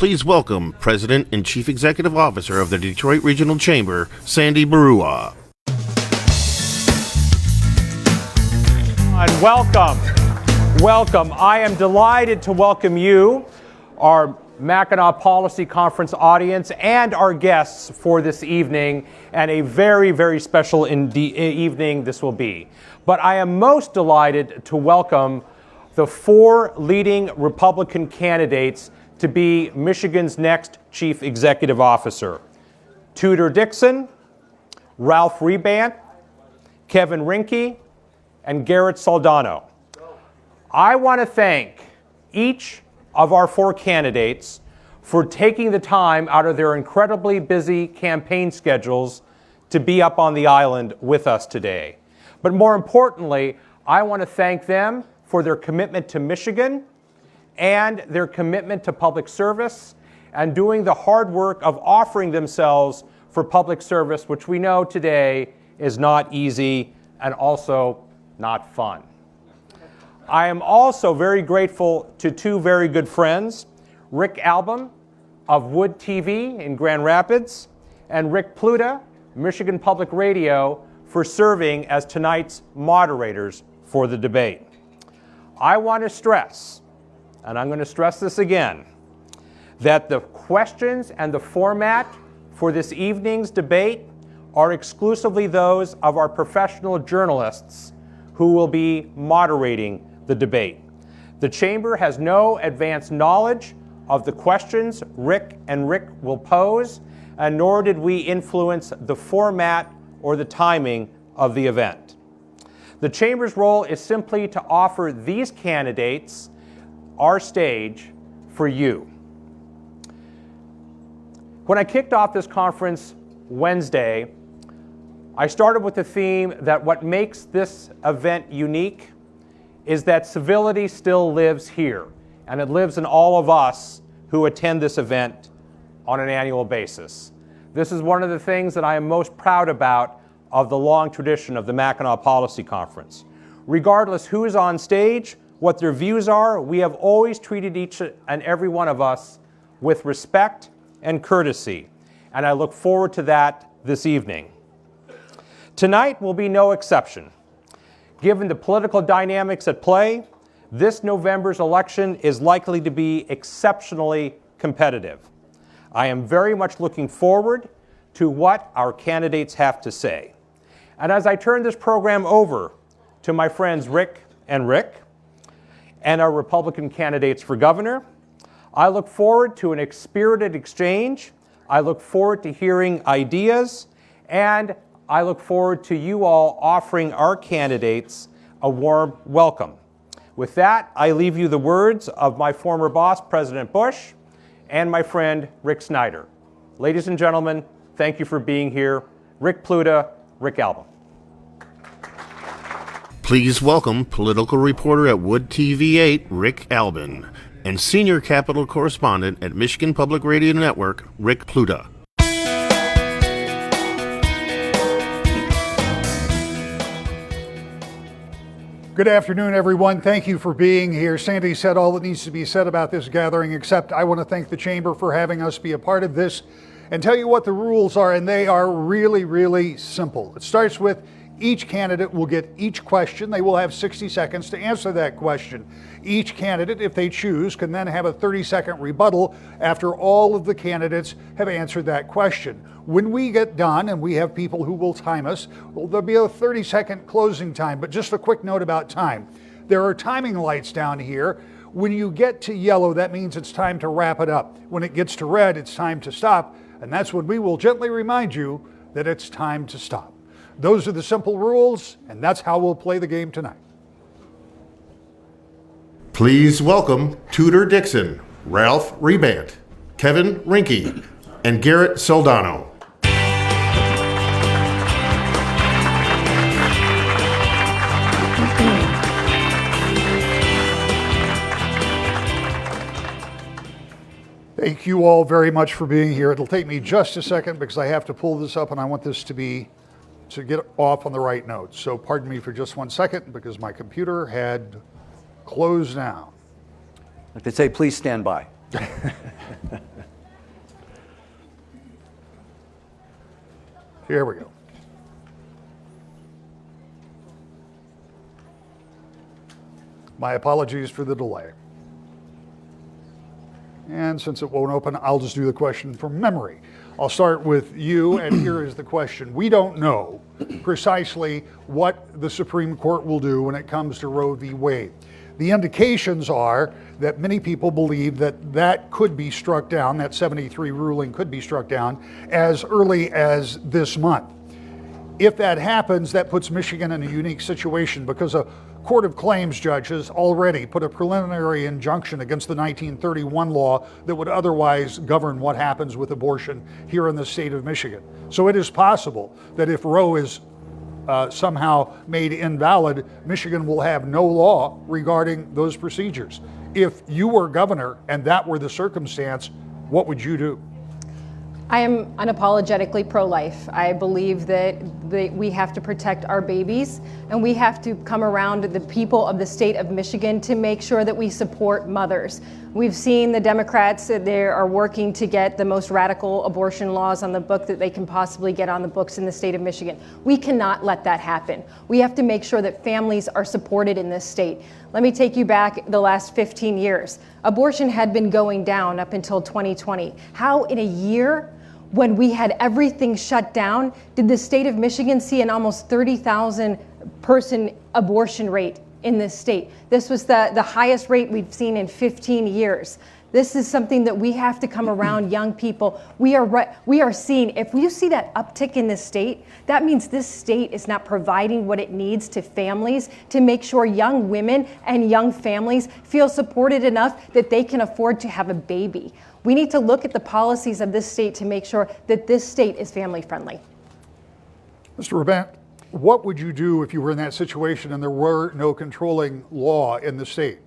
Please welcome President and Chief Executive Officer of the Detroit Regional Chamber, Sandy Barua. And welcome. I am delighted to welcome you, our Mackinac Policy Conference audience, and our guests for this evening, and a very, very special evening this will be. But I am most delighted to welcome the four leading Republican candidates to be Michigan's next Chief Executive Officer: Tudor Dixon, Ralph Rebant, Kevin Rinke, and Garrett Soldano. I want to thank each of our four candidates for taking the time out of their incredibly busy campaign schedules to be up on the island with us today. But more importantly, I want to thank them for their commitment to Michigan and their commitment to public service and doing the hard work of offering themselves for public service, which we know today is not easy and also not fun. I am also very grateful to two very good friends, Rick Albin of Wood TV in Grand Rapids and Rick Pluta, Michigan Public Radio, for serving as tonight's moderators for the debate. I want to stress, and I'm going to stress this again, that the questions and the format for this evening's debate are exclusively those of our professional journalists who will be moderating the debate. The Chamber has no advanced knowledge of the questions Rick and Rick will pose, and nor did we influence the format or the timing of the event. The Chamber's role is simply to offer these candidates our stage for you. When I kicked off this conference Wednesday, I started with the theme that what makes this event unique is that civility still lives here, and it lives in all of us who attend this event on an annual basis. This is one of the things that I am most proud about of the long tradition of the Mackinac Policy Conference. Regardless who is on stage, what their views are, we have always treated each and every one of us with respect and courtesy, and I look forward to that this evening. Tonight will be no exception. Given the political dynamics at play, this November's election is likely to be exceptionally competitive. I am very much looking forward to what our candidates have to say. And as I turn this program over to my friends Rick and Rick and our Republican candidates for governor, I look forward to an spirited exchange. I look forward to hearing ideas, and I look forward to you all offering our candidates a warm welcome. With that, I leave you the words of my former boss, President Bush, and my friend, Rick Snyder. Ladies and gentlemen, thank you for being here. Rick Pluta, Rick Albin. Please welcome political reporter at Wood TV 8, Rick Albin, and senior Capitol correspondent at Michigan Public Radio Network, Rick Pluta. Good afternoon, everyone. Thank you for being here. Sandy said all that needs to be said about this gathering, except I want to thank the Chamber for having us be a part of this and tell you what the rules are, and they are really, really simple. It starts with each candidate will get each question. They will have 60 seconds to answer that question. Each candidate, if they choose, can then have a 30-second rebuttal after all of the candidates have answered that question. When we get done, and we have people who will time us, well, there'll be a 30-second closing time. But just a quick note about time. There are timing lights down here. When you get to yellow, that means it's time to wrap it up. When it gets to red, it's time to stop. And that's when we will gently remind you that it's time to stop. Those are the simple rules, and that's how we'll play the game tonight. Please welcome Tudor Dixon, Ralph Rebant, Kevin Rinke, and Garrett Soldano. Thank you all very much for being here. It'll take me just a second because I have to pull this up and I want this to get off on the right note. So pardon me for just 1 second because my computer had closed down. Like they say, please stand by. Here we go. My apologies for the delay. And since it won't open, I'll just do the question from memory. I'll start with you, and here is the question. We don't know precisely what the Supreme Court will do when it comes to Roe v. Wade. The indications are that many people believe that that could be struck down, that 73 ruling could be struck down as early as this month. If that happens, that puts Michigan in a unique situation because a Court of Claims judge has already put a preliminary injunction against the 1931 law that would otherwise govern what happens with abortion here in the state of Michigan. So it is possible that if Roe is somehow made invalid, Michigan will have no law regarding those procedures. If you were governor and that were the circumstance, what would you do? I am unapologetically pro-life. I believe that we have to protect our babies, and we have to come around the people of the state of Michigan to make sure that we support mothers. We've seen the Democrats, they are working to get the most radical abortion laws on the book that they can possibly get on the books in the state of Michigan. We cannot let that happen. We have to make sure that families are supported in this state. Let me take you back the last 15 years. Abortion had been going down up until 2020. How in a year, when we had everything shut down, did the state of Michigan see an almost 30,000 person abortion rate in this state? This was the highest rate we've seen in 15 years. This is something that we have to come around young people. We are seeing, if you see that uptick in this state, that means this state is not providing what it needs to families to make sure young women and young families feel supported enough that they can afford to have a baby. We need to look at the policies of this state to make sure that this state is family friendly. Mr. Rebuttal, what would you do if you were in that situation and there were no controlling law in the state?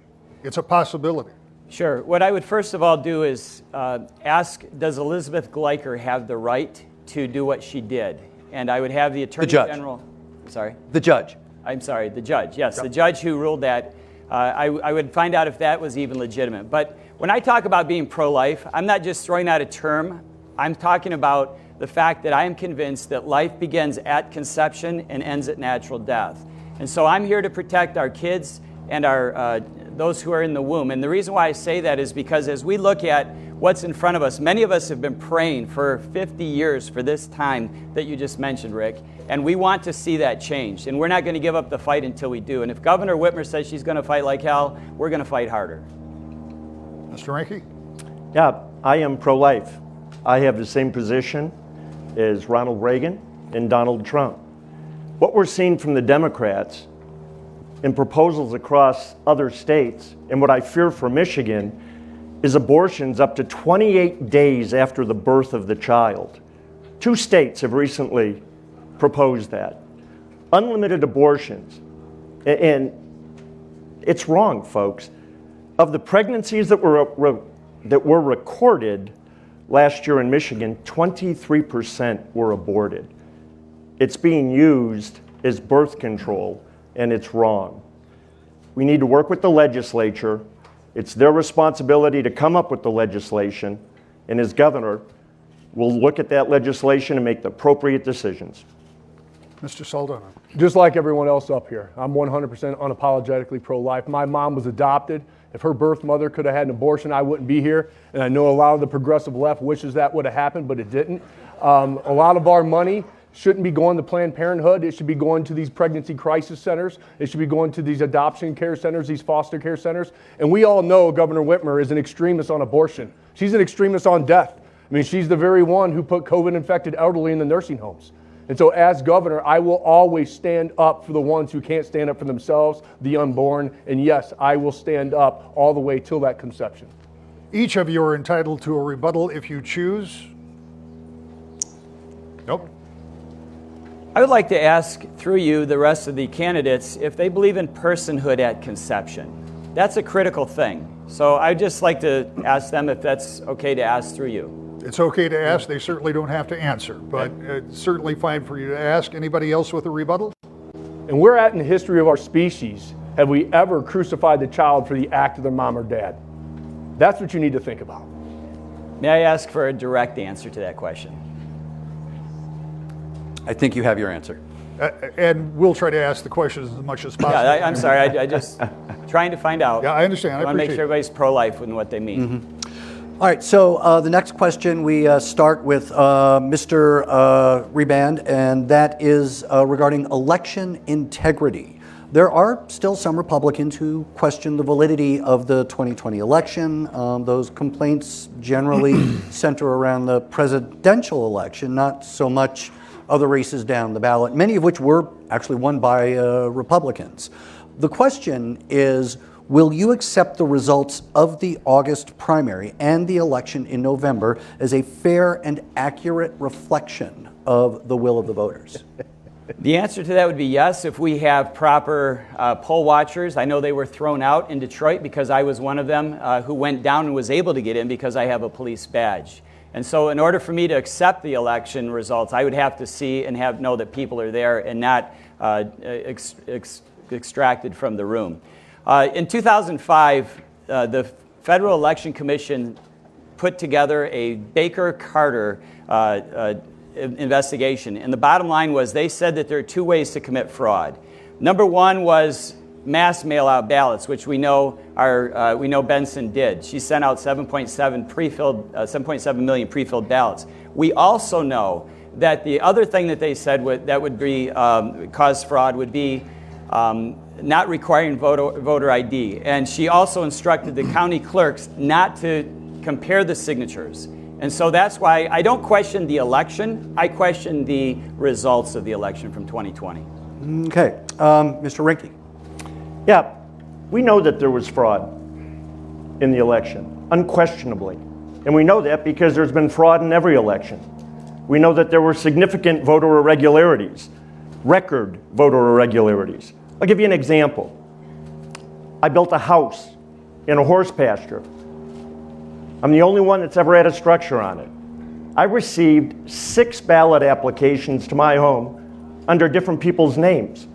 It's a possibility. Sure. What I would first of all do is ask, does Elizabeth Gleicher have the right to do what she did? And I would have the Attorney General. Sorry? The judge. I'm sorry, the judge. Yes, Yep. The judge who ruled that. I would find out if that was even legitimate. But when I talk about being pro-life, I'm not just throwing out a term. I'm talking about the fact that I am convinced that life begins at conception and ends at natural death. And so I'm here to protect our kids and our those who are in the womb. And the reason why I say that is because as we look at what's in front of us, many of us have been praying for 50 years for this time that you just mentioned, Rick. And we want to see that change. And we're not going to give up the fight until we do. And if Governor Whitmer says she's going to fight like hell, we're going to fight harder. Mr. Ranke? Yeah, I am pro-life. I have the same position as Ronald Reagan and Donald Trump. What we're seeing from the Democrats in proposals across other states, and what I fear for Michigan, is abortions up to 28 days after the birth of the child. 2 states have recently proposed that. Unlimited abortions. And it's wrong, folks. Of the pregnancies that were recorded last year in Michigan, 23% were aborted. It's being used as birth control, and it's wrong. We need to work with the legislature. It's their responsibility to come up with the legislation, and as governor, we'll look at that legislation and make the appropriate decisions. Mr. Saldana? Just like everyone else up here, I'm 100% unapologetically pro-life. My mom was adopted. If her birth mother could have had an abortion, I wouldn't be here. And I know a lot of the progressive left wishes that would have happened, but it didn't. A lot of our money shouldn't be going to Planned Parenthood. It should be going to these pregnancy crisis centers. It should be going to these adoption care centers, these foster care centers. And we all know Governor Whitmer is an extremist on abortion. She's an extremist on death. I mean, she's the very one who put COVID-infected elderly in the nursing homes. And so as governor, I will always stand up for the ones who can't stand up for themselves, the unborn. And yes, I will stand up all the way till that conception. Each of you are entitled to a rebuttal if you choose. Nope. I would like to ask, through you, the rest of the candidates, if they believe in personhood at conception. That's a critical thing. So I'd just like to ask them if that's okay to ask through you. It's okay to ask. They certainly don't have to answer, but it's certainly fine for you to ask. Anybody else with a rebuttal? And we're at in the history of our species, have we ever crucified the child for the act of their mom or dad? That's what you need to think about. May I ask for a direct answer to that question? I think you have your answer. And we'll try to ask the questions as much as possible. Yeah, I'm sorry. I just trying to find out. Yeah, I understand. I want to make sure everybody's pro-life in what they mean. All right, so the next question, we start with Mr. Reband, and that is regarding election integrity. There are still some Republicans who question the validity of the 2020 election. Those complaints generally center around the presidential election, not so much other races down the ballot, many of which were actually won by Republicans. The question is, will you accept the results of the August primary and the election in November as a fair and accurate reflection of the will of the voters? The answer to that would be yes, if we have proper poll watchers. I know they were thrown out in Detroit because I was one of them who went down and was able to get in because I have a police badge. And so in order for me to accept the election results, I would have to see and know that people are there and not extracted from the room. In 2005, the Federal Election Commission put together a Baker-Carter investigation. And the bottom line was they said that there are two ways to commit fraud. Number one was mass mail-out ballots, which we know Benson did. She sent out 7.7 million pre-filled ballots. We also know that the other thing that they said that would be cause fraud would be not requiring voter ID. And she also instructed the county clerks not to compare the signatures. And so that's why I don't question the election. I question the results of the election from 2020. Okay, Mr. Rinke. Yeah, we know that there was fraud in the election, unquestionably. And we know that because there's been fraud in every election. We know that there were significant voter irregularities, record voter irregularities. I'll give you an example. I built a house in a horse pasture. I'm the only one that's ever had a structure on it. I received 6 ballot applications to my home under different people's names.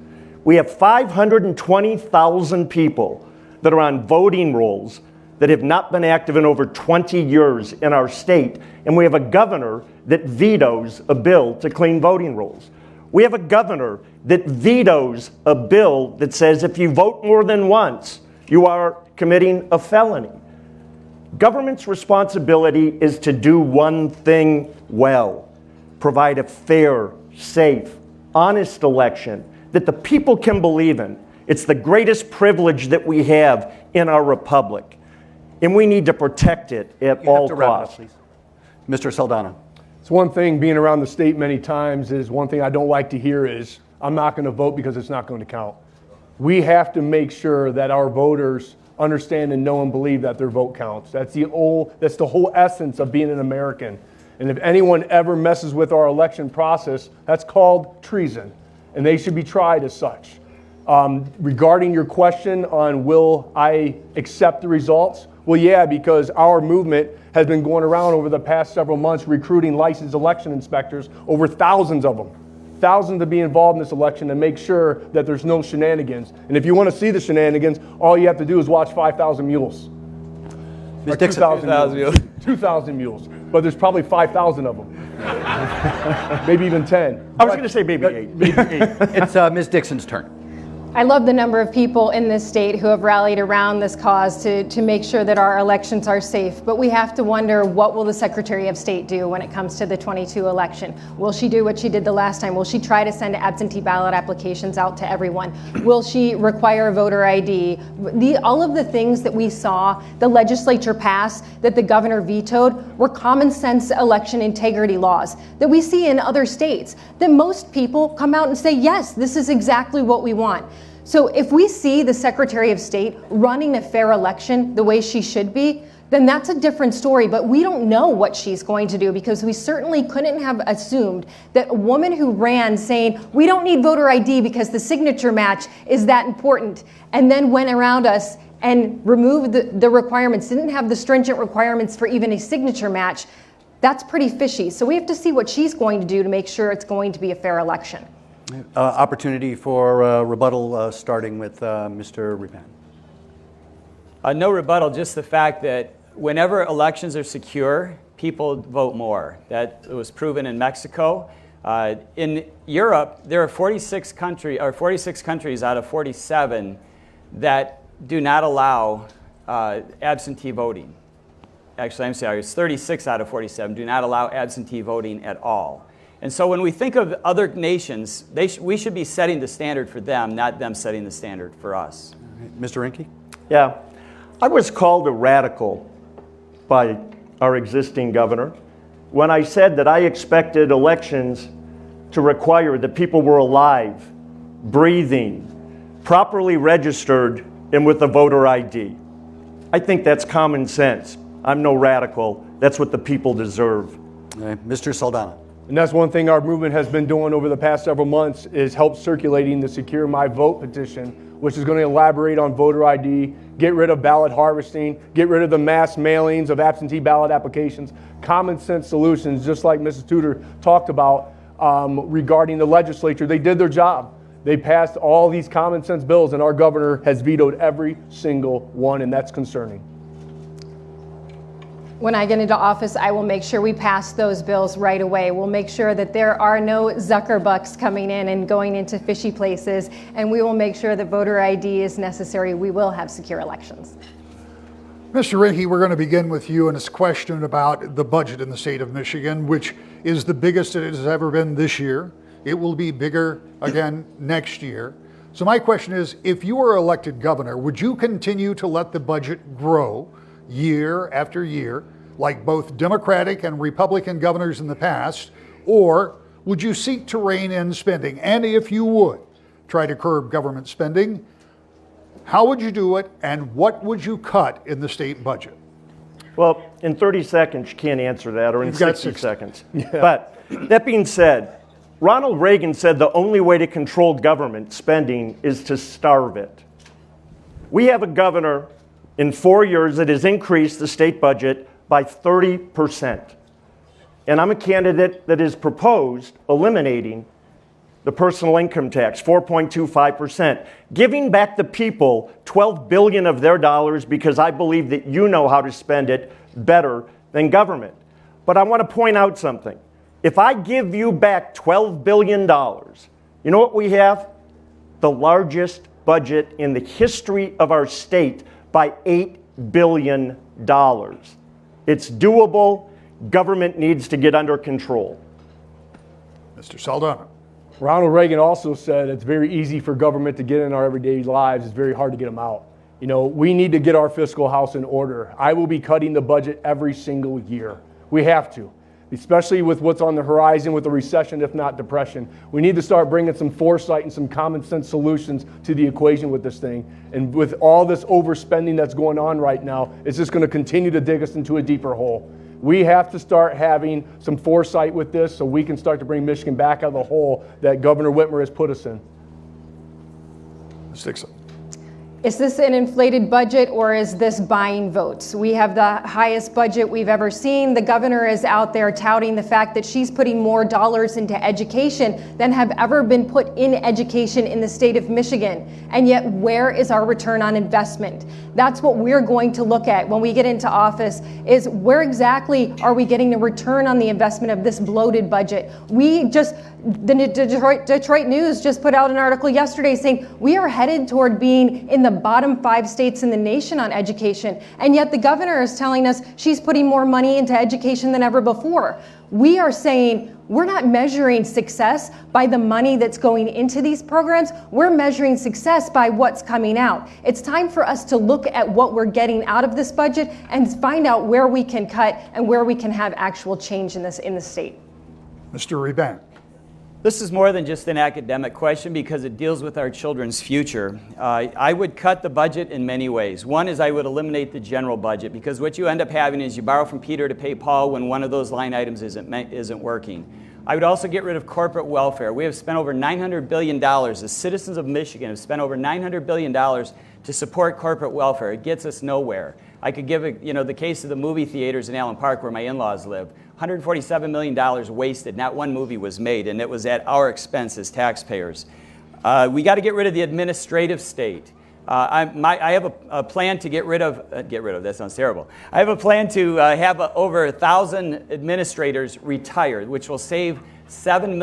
We have 520,000 people that are on voting rolls that have not been active in over 20 years in our state, and we have a governor that vetoes a bill to clean voting rolls. We have a governor that vetoes a bill that says if you vote more than once, you are committing a felony. Government's responsibility is to do one thing well: provide a fair, safe, honest election that the people can believe in. It's the greatest privilege that we have in our republic, and we need to protect it at all costs. Mr. Saldana. It's one thing, being around the state many times, is one thing I don't like to hear is, I'm not going to vote because it's not going to count. We have to make sure that our voters understand and know and believe that their vote counts. That's the whole essence of being an American. And if anyone ever messes with our election process, that's called treason, and they should be tried as such. Regarding your question on will I accept the results? Well, yeah, because our movement has been going around over the past several months recruiting licensed election inspectors, over thousands of them. Thousands to be involved in this election and make sure that there's no shenanigans. And if you want to see the shenanigans, all you have to do is watch 5,000 Mules. Ms. Dixon. 2,000 mules. 2,000 mules. But there's probably 5,000 of them. Maybe even 10. I was going to say maybe 8. It's Ms. Dixon's turn. I love the number of people in this state who have rallied around this cause to make sure that our elections are safe. But we have to wonder, what will the Secretary of State do when it comes to the 22 election? Will she do what she did the last time? Will she try to send absentee ballot applications out to everyone? Will she require voter ID? All of the things that we saw the legislature pass that the governor vetoed were common sense election integrity laws that we see in other states, that most people come out and say, yes, this is exactly what we want. So if we see the Secretary of State running a fair election the way she should be, then that's a different story. But we don't know what she's going to do, because we certainly couldn't have assumed that a woman who ran saying, we don't need voter ID because the signature match is that important, and then went around us and removed the requirements, didn't have the stringent requirements for even a signature match. That's pretty fishy. So we have to see what she's going to do to make sure it's going to be a fair election. Opportunity for rebuttal, starting with Mr. Reband. No rebuttal, just the fact that whenever elections are secure, people vote more. That was proven in Mexico. In Europe, there are 46 countries out of 47 that do not allow absentee voting. Actually, I'm sorry, it's 36 out of 47 do not allow absentee voting at all. And so when we think of other nations, we should be setting the standard for them, not them setting the standard for us. Mr. Rinke? Yeah. I was called a radical by our existing governor when I said that I expected elections to require that people were alive, breathing, properly registered, and with a voter ID. I think that's common sense. I'm no radical. That's what the people deserve. Mr. Saldana. And that's one thing our movement has been doing over the past several months is help circulating the Secure My Vote petition, which is going to elaborate on voter ID, get rid of ballot harvesting, get rid of the mass mailings of absentee ballot applications, common sense solutions, just like Mrs. Tudor talked about regarding the legislature. They did their job. They passed all these common sense bills, and our governor has vetoed every single one, and that's concerning. When I get into office, I will make sure we pass those bills right away. We'll make sure that there are no Zuckerbucks coming in and going into fishy places, and we will make sure that voter ID is necessary. We will have secure elections. Mr. Rinke, we're going to begin with you and this question about the budget in the state of Michigan, which is the biggest it has ever been this year. It will be bigger again next year. So my question is, if you were elected governor, would you continue to let the budget grow year after year, like both Democratic and Republican governors in the past, or would you seek to rein in spending? And if you would try to curb government spending, how would you do it, and what would you cut in the state budget? Well, in 30 seconds, you can't answer that, or in You've got 60 seconds. Yeah. But that being said, Ronald Reagan said the only way to control government spending is to starve it. We have a governor in 4 years that has increased the state budget by 30%. And I'm a candidate that has proposed eliminating the personal income tax, 4.25%, giving back the people $12 billion of their dollars because I believe that you know how to spend it better than government. But I want to point out something. If I give you back $12 billion, you know what we have? The largest budget in the history of our state by $8 billion. It's doable. Government needs to get under control. Mr. Saldana. Ronald Reagan also said it's very easy for government to get in our everyday lives. It's very hard to get them out. You know, we need to get our fiscal house in order. I will be cutting the budget every single year. We have to, especially with what's on the horizon with a recession, if not depression. We need to start bringing some foresight and some common sense solutions to the equation with this thing. And with all this overspending that's going on right now, it's just going to continue to dig us into a deeper hole. We have to start having some foresight with this so we can start to bring Michigan back out of the hole that Governor Whitmer has put us in. Ms. Dixon. Is this an inflated budget, or is this buying votes? We have the highest budget we've ever seen. The governor is out there touting the fact that she's putting more dollars into education than have ever been put in education in the state of Michigan. And yet, where is our return on investment? That's what we're going to look at when we get into office, is where exactly are we getting the return on the investment of this bloated budget? The Detroit News just put out an article yesterday saying we are headed toward being in the bottom 5 states in the nation on education. And yet the governor is telling us she's putting more money into education than ever before. We are saying we're not measuring success by the money that's going into these programs. We're measuring success by what's coming out. It's time for us to look at what we're getting out of this budget and find out where we can cut and where we can have actual change in the state. Mr. Rebuttal. This is more than just an academic question because it deals with our children's future. I would cut the budget in many ways. One is I would eliminate the general budget, because what you end up having is you borrow from Peter to pay Paul when one of those line items isn't working. I would also get rid of corporate welfare. We have spent over $900 billion. The citizens of Michigan have spent over $900 billion to support corporate welfare. It gets us nowhere. I could give the case of the movie theaters in Allen Park where my in-laws live. $147 million wasted. Not one movie was made, and it was at our expense as taxpayers. We got to get rid of the administrative state. I have a plan to get rid of, that sounds terrible. I have a plan to have over 1,000 administrators retired, which will save $70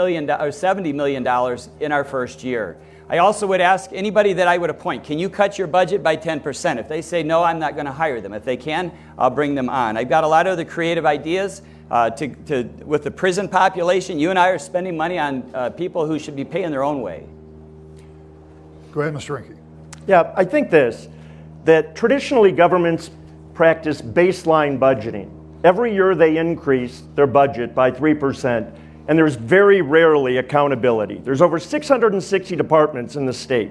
million in our first year. I also would ask anybody that I would appoint, can you cut your budget by 10%? If they say no, I'm not going to hire them. If they can, I'll bring them on. I've got a lot of other creative ideas with the prison population. You and I are spending money on people who should be paying their own way. Go ahead, Mr. Rinke. Yeah, I think that traditionally governments practice baseline budgeting. Every year they increase their budget by 3%, and there's very rarely accountability. There's over 660 departments in the state.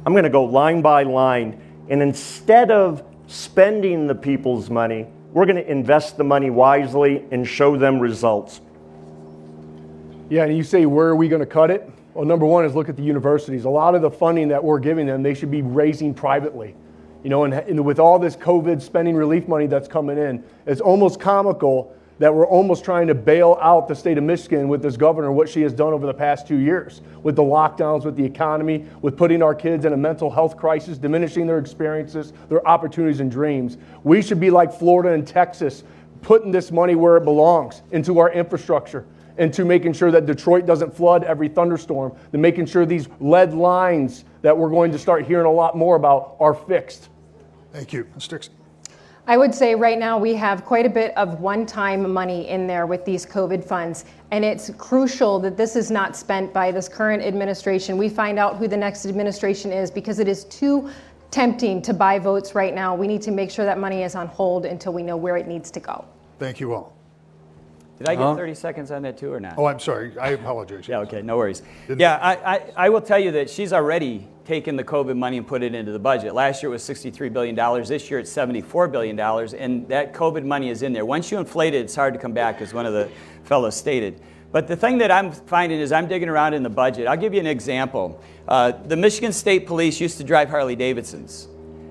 I'm going to go line by line, and instead of spending the people's money, we're going to invest the money wisely and show them results. Yeah, and you say, where are we going to cut it? Well, number one is look at the universities. A lot of the funding that we're giving them, they should be raising privately. You know, and with all this COVID spending relief money that's coming in, it's almost comical that we're almost trying to bail out the state of Michigan with this governor, what she has done over the past 2 years, with the lockdowns, with the economy, with putting our kids in a mental health crisis, diminishing their experiences, their opportunities and dreams. We should be like Florida and Texas, putting this money where it belongs, into our infrastructure, into making sure that Detroit doesn't flood every thunderstorm, to making sure these lead lines that we're going to start hearing a lot more about are fixed. Thank you. Ms. Dixon. I would say right now we have quite a bit of one-time money in there with these COVID funds, and it's crucial that this is not spent by this current administration. We find out who the next administration is because it is too tempting to buy votes right now. We need to make sure that money is on hold until we know where it needs to go. Thank you all. Did I get 30 seconds on that too or not? Oh, I'm sorry. I apologize. Yeah, okay, no worries. I will tell you that she's already taken the COVID money and put it into the budget. Last year it was $63 billion. This year it's $74 billion, and that COVID money is in there. Once you inflate it, it's hard to come back, as one of the fellows stated. But the thing that I'm finding is I'm digging around in the budget. I'll give you an example. The Michigan State Police used to drive Harley Davidsons.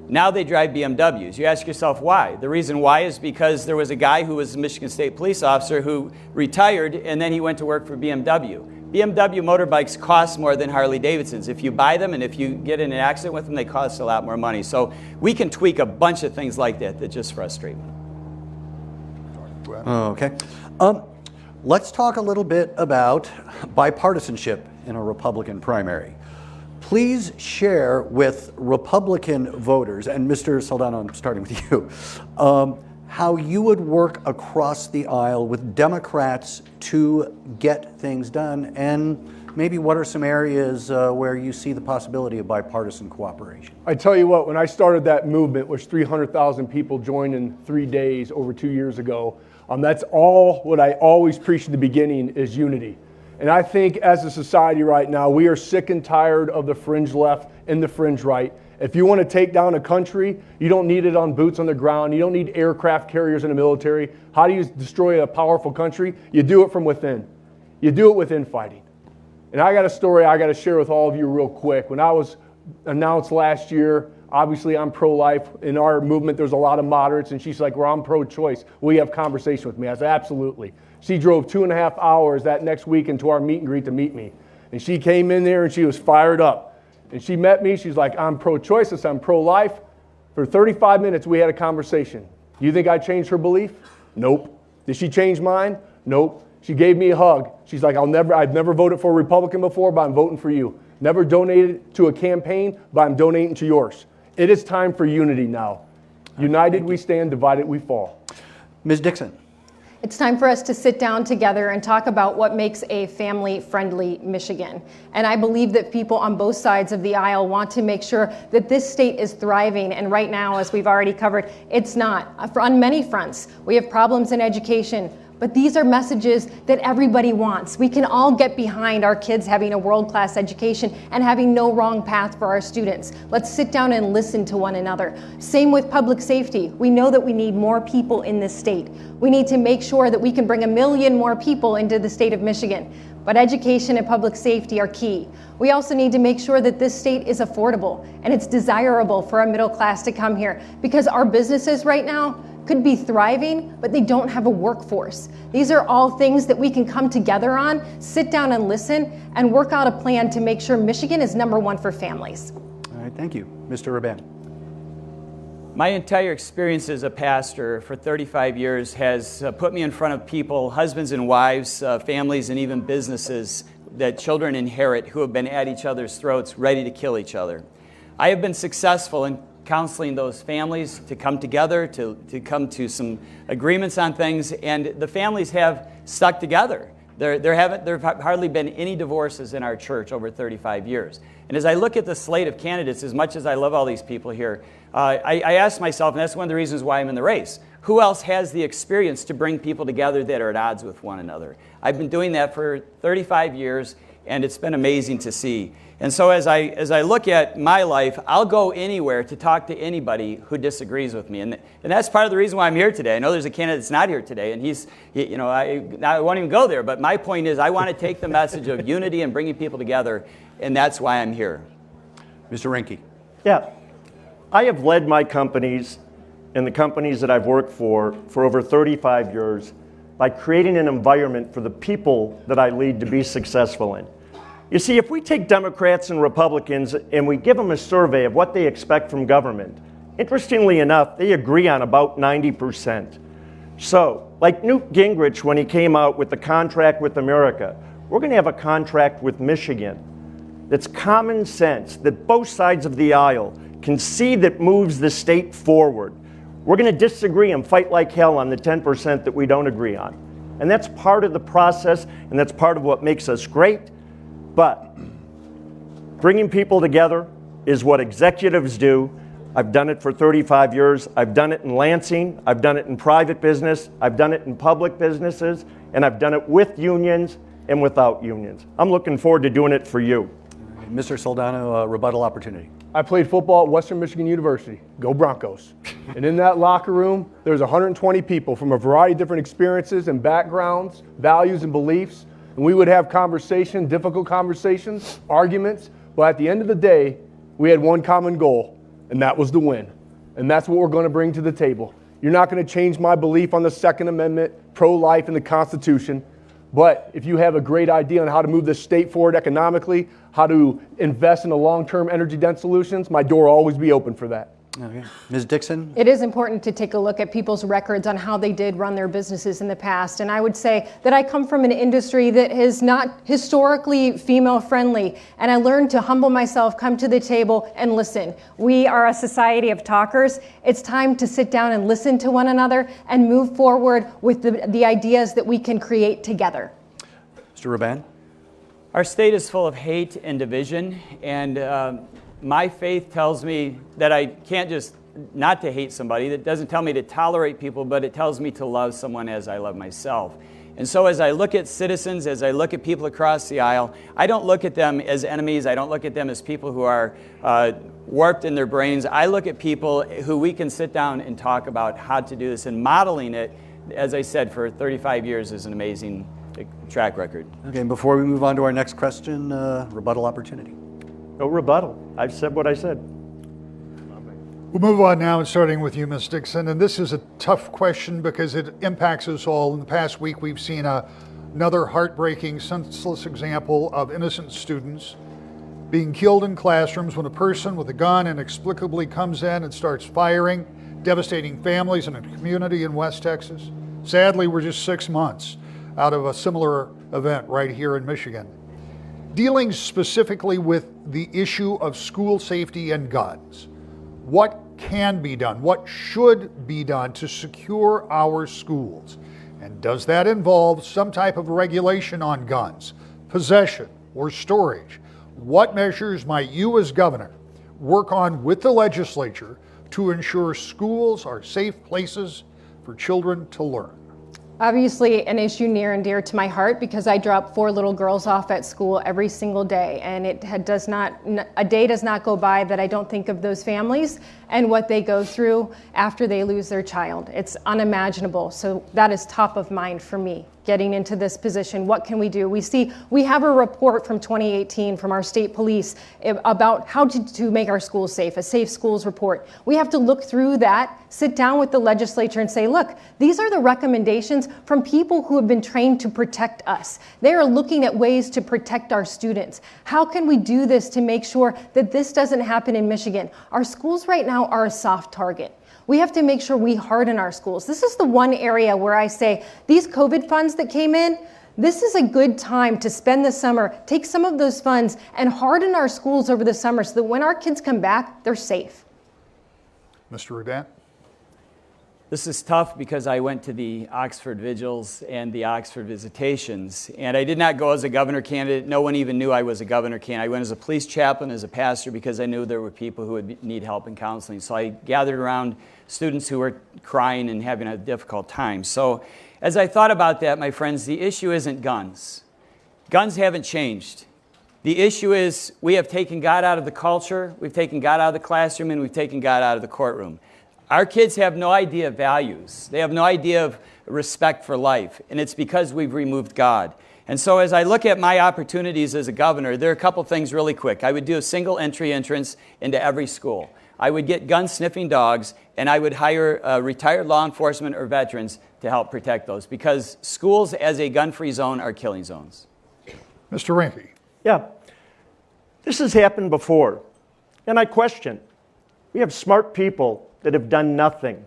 Now they drive BMWs. You ask yourself why. The reason why is because there was a guy who was a Michigan State police officer who retired, and then he went to work for BMW. BMW motorbikes cost more than Harley Davidsons. If you buy them and if you get in an accident with them, they cost a lot more money. So we can tweak a bunch of things like that that just frustrate me. Okay. Let's talk a little bit about bipartisanship in a Republican primary. Please share with Republican voters, and Mr. Saldana, I'm starting with you, how you would work across the aisle with Democrats to get things done, and maybe what are some areas where you see the possibility of bipartisan cooperation? I tell you what, when I started that movement, which 300,000 people joined in 3 days over 2 years ago, that's all what I always preach in the beginning is unity. And I think as a society right now, we are sick and tired of the fringe left and the fringe right. If you want to take down a country, you don't need it on boots on the ground. You don't need aircraft carriers in the military. How do you destroy a powerful country? You do it from within. You do it with infighting. And I got a story I got to share with all of you real quick. When I was announced last year, obviously I'm pro-life. In our movement, there's a lot of moderates. And she's like, well, I'm pro-choice. Will you have conversation with me? I said, absolutely. She drove 2.5 hours that next week into our meet and greet to meet me. And she came in there and she was fired up. And she met me. She's like, I'm pro-choice. I said, I'm pro-life. For 35 minutes, we had a conversation. Do you think I changed her belief? Nope. Did she change mine? Nope. She gave me a hug. She's like, I've never voted for a Republican before, but I'm voting for you. Never donated to a campaign, but I'm donating to yours. It is time for unity now. United we stand, divided we fall. Ms. Dixon. It's time for us to sit down together and talk about what makes a family-friendly Michigan. And I believe that people on both sides of the aisle want to make sure that this state is thriving. And right now, as we've already covered, it's not. On many fronts, we have problems in education. But these are messages that everybody wants. We can all get behind our kids having a world-class education and having no wrong path for our students. Let's sit down and listen to one another. Same with public safety. We know that we need more people in this state. We need to make sure that we can bring 1 million more people into the state of Michigan. But education and public safety are key. We also need to make sure that this state is affordable and it's desirable for a middle class to come here, because our businesses right now could be thriving, but they don't have a workforce. These are all things that we can come together on, sit down and listen, and work out a plan to make sure Michigan is #1 for families. All right, thank you. Mr. Reband. My entire experience as a pastor for 35 years has put me in front of people, husbands and wives, families, and even businesses that children inherit who have been at each other's throats, ready to kill each other. I have been successful in counseling those families to come together, to come to some agreements on things, and the families have stuck together. There have hardly been any divorces in our church over 35 years. And as I look at the slate of candidates, as much as I love all these people here, I ask myself, and that's one of the reasons why I'm in the race, who else has the experience to bring people together that are at odds with one another? I've been doing that for 35 years, and it's been amazing to see. And so as I look at my life, I'll go anywhere to talk to anybody who disagrees with me. And that's part of the reason why I'm here today. I know there's a candidate that's not here today, and I won't even go there. But my point is I want to take the message of unity and bringing people together, and that's why I'm here. Mr. Rinke. Yeah. I have led my companies and the companies that I've worked for over 35 years by creating an environment for the people that I lead to be successful in. You see, if we take Democrats and Republicans and we give them a survey of what they expect from government, interestingly enough, they agree on about 90%. So, like Newt Gingrich when he came out with the contract with America, we're going to have a contract with Michigan that's common sense, that both sides of the aisle can see that moves the state forward. We're going to disagree and fight like hell on the 10% that we don't agree on. And that's part of the process, and that's part of what makes us great. But bringing people together is what executives do. I've done it for 35 years. I've done it in Lansing. I've done it in private business. I've done it in public businesses. And I've done it with unions and without unions. I'm looking forward to doing it for you. Mr. Soldano, rebuttal opportunity. I played football at Western Michigan University. Go Broncos. And in that locker room, there's 120 people from a variety of different experiences and backgrounds, values and beliefs. And we would have conversation, difficult conversations, arguments. But at the end of the day, we had one common goal, and that was to win. And that's what we're going to bring to the table. You're not going to change my belief on the Second Amendment, pro-life, and the Constitution. But if you have a great idea on how to move the state forward economically, how to invest in the long-term energy-dense solutions, my door will always be open for that. Okay. Ms. Dixon? It is important to take a look at people's records on how they did run their businesses in the past. And I would say that I come from an industry that is not historically female-friendly. And I learned to humble myself, come to the table, and listen. We are a society of talkers. It's time to sit down and listen to one another and move forward with the ideas that we can create together. Mr. Reband? Our state is full of hate and division, and my faith tells me that I can't just not to hate somebody. That doesn't tell me to tolerate people, but it tells me to love someone as I love myself. And so as I look at citizens, as I look at people across the aisle, I don't look at them as enemies. I don't look at them as people who are warped in their brains. I look at people who we can sit down and talk about how to do this, and modeling it, as I said, for 35 years is an amazing track record. Okay, and before we move on to our next question, rebuttal opportunity. No rebuttal. I've said what I said. We'll move on now, starting with you, Ms. Dixon. And this is a tough question because it impacts us all. In the past week, we've seen another heartbreaking, senseless example of innocent students being killed in classrooms when a person with a gun inexplicably comes in and starts firing, devastating families in a community in West Texas. Sadly, we're just 6 months out of a similar event right here in Michigan. Dealing specifically with the issue of school safety and guns, what can be done? What should be done to secure our schools? And does that involve some type of regulation on guns, possession, or storage? What measures might you as governor work on with the legislature to ensure schools are safe places for children to learn? Obviously an issue near and dear to my heart because I drop 4 little girls off at school every single day, and a day does not go by that I don't think of those families and what they go through after they lose their child. It's unimaginable, so that is top of mind for me. getting into this position. What can we do? We have a report from 2018 from our state police about how to make our schools safe, a safe schools report. We have to look through that, sit down with the legislature and say, look, these are the recommendations from people who have been trained to protect us. They are looking at ways to protect our students. How can we do this to make sure that this doesn't happen in Michigan? Our schools right now are a soft target. We have to make sure we harden our schools. This is the one area where I say these COVID funds that came in, this is a good time to spend the summer, take some of those funds and harden our schools over the summer so that when our kids come back, they're safe. Mr. Rebuttal. This is tough because I went to the Oxford Vigils and the Oxford Visitations, and I did not go as a governor candidate. No one even knew I was a governor candidate. I went as a police chaplain, as a pastor, because I knew there were people who would need help and counseling. So I gathered around students who were crying and having a difficult time. So as I thought about that, my friends, the issue isn't guns. Guns haven't changed. The issue is we have taken God out of the culture, we've taken God out of the classroom, and we've taken God out of the courtroom. Our kids have no idea of values. They have no idea of respect for life, and it's because we've removed God. And so as I look at my opportunities as a governor, there are a couple things really quick. I would do a single entry entrance into every school. I would get gun-sniffing dogs, and I would hire retired law enforcement or veterans to help protect those, because schools as a gun-free zone are killing zones. Mr. Ranke. Yeah, this has happened before, and I question. We have smart people that have done nothing.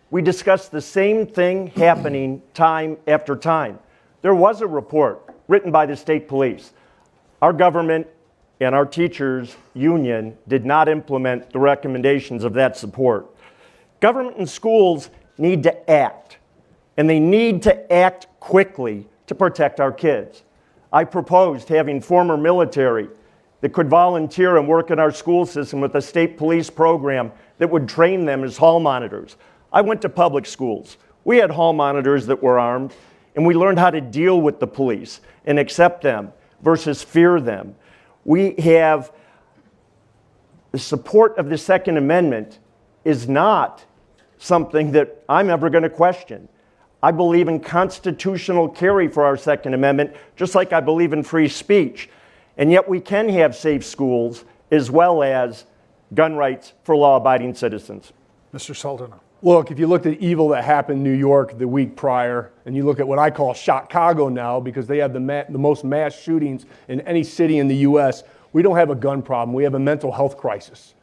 We discuss the same thing happening time after time. There was a report written by the state police. Our government and our teachers' union did not implement the recommendations of that support. Government and schools need to act, and they need to act quickly to protect our kids. I proposed having former military that could volunteer and work in our school system with a state police program that would train them as hall monitors. I went to public schools. We had hall monitors that were armed, and we learned how to deal with the police and accept them versus fear them. We have the support of the Second Amendment is not something that I'm ever going to question. I believe in constitutional carry for our Second Amendment, just like I believe in free speech. And yet we can have safe schools as well as gun rights for law-abiding citizens. Mr. Sultana. Look, if you looked at evil that happened in New York the week prior, and you look at what I call Chicago now, because they have the most mass shootings in any city in the U.S., we don't have a gun problem. We have a mental health crisis.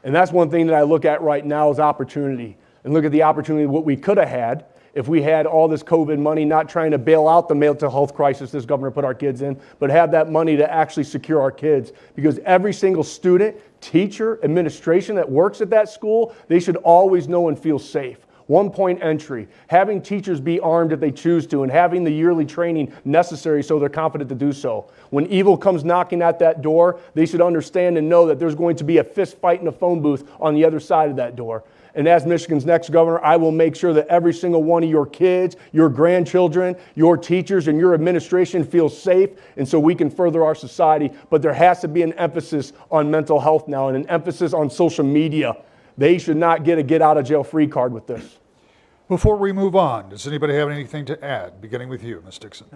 And that's one thing that I look at right now is opportunity. And look at the opportunity, what we could have had if we had all this COVID money, not trying to bail out the mental health crisis this governor put our kids in, but have that money to actually secure our kids. Because every single student, teacher, administration that works at that school, they should always know and feel safe. 1 point entry, having teachers be armed if they choose to, and having the yearly training necessary so they're confident to do so. When evil comes knocking at that door, they should understand and know that there's going to be a fist fight in a phone booth on the other side of that door. And as Michigan's next governor, I will make sure that every single one of your kids, your grandchildren, your teachers, and your administration feels safe, and so we can further our society. But there has to be an emphasis on mental health now and an emphasis on social media. They should not get a get-out-of-jail-free card with this. Before we move on, does anybody have anything to add, beginning with you, Ms. Dixon?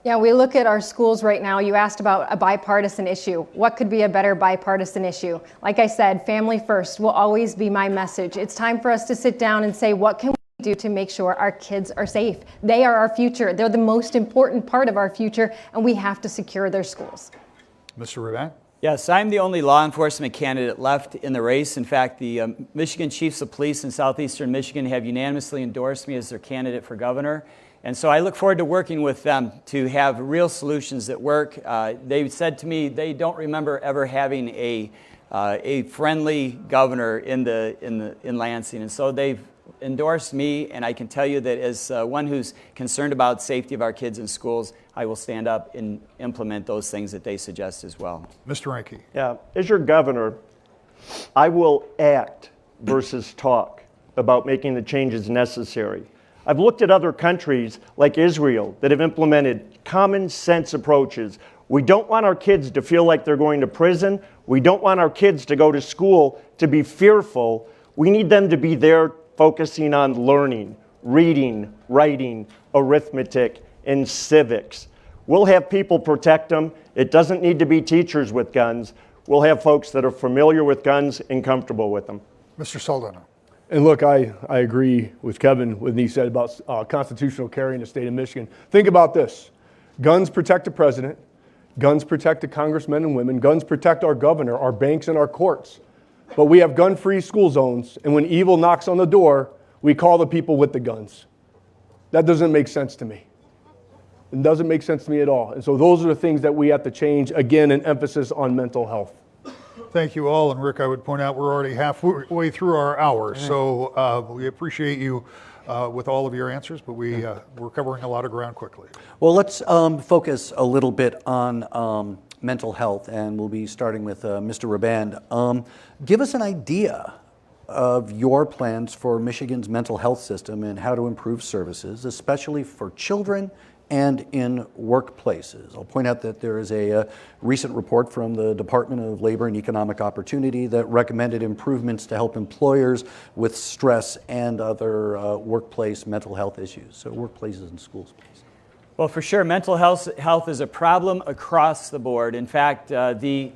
Yeah, we look at our schools right now. You asked about a bipartisan issue. What could be a better bipartisan issue? Like I said, family first will always be my message. It's time for us to sit down and say, what can we do to make sure our kids are safe? They are our future. They're the most important part of our future, and we have to secure their schools. Mr. Rebuttal? Yes, I'm the only law enforcement candidate left in the race. In fact, the Michigan Chiefs of Police in southeastern Michigan have unanimously endorsed me as their candidate for governor. And so I look forward to working with them to have real solutions that work. They said to me they don't remember ever having a friendly governor in Lansing, and so they've endorsed me. And I can tell you that as one who's concerned about safety of our kids in schools, I will stand up and implement those things that they suggest as well. Mr. Ranke. Yeah, as your governor, I will act versus talk about making the changes necessary. I've looked at other countries like Israel that have implemented common sense approaches. We don't want our kids to feel like they're going to prison. We don't want our kids to go to school to be fearful. We need them to be there focusing on learning, reading, writing, arithmetic, and civics. We'll have people protect them. It doesn't need to be teachers with guns. We'll have folks that are familiar with guns and comfortable with them. Mr. Saldana. And look, I agree with Kevin when he said about constitutional carry in the state of Michigan. Think about this. Guns protect the president. Guns protect the congressmen and women. Guns protect our governor, our banks, and our courts. But we have gun-free school zones, and when evil knocks on the door, we call the people with the guns. That doesn't make sense to me. It doesn't make sense to me at all. And so those are the things that we have to change. Again, an emphasis on mental health. Thank you all. And Rick, I would point out we're already halfway through our hour. So we appreciate you with all of your answers, but we're covering a lot of ground quickly. Well, let's focus a little bit on mental health, and we'll be starting with Mr. Reband. Give us an idea of your plans for Michigan's mental health system and how to improve services, especially for children and in workplaces. I'll point out that there is a recent report from the Department of Labor and Economic Opportunity that recommended improvements to help employers with stress and other workplace mental health issues. So workplaces and schools, please. Well, for sure, mental health is a problem across the board. In fact, the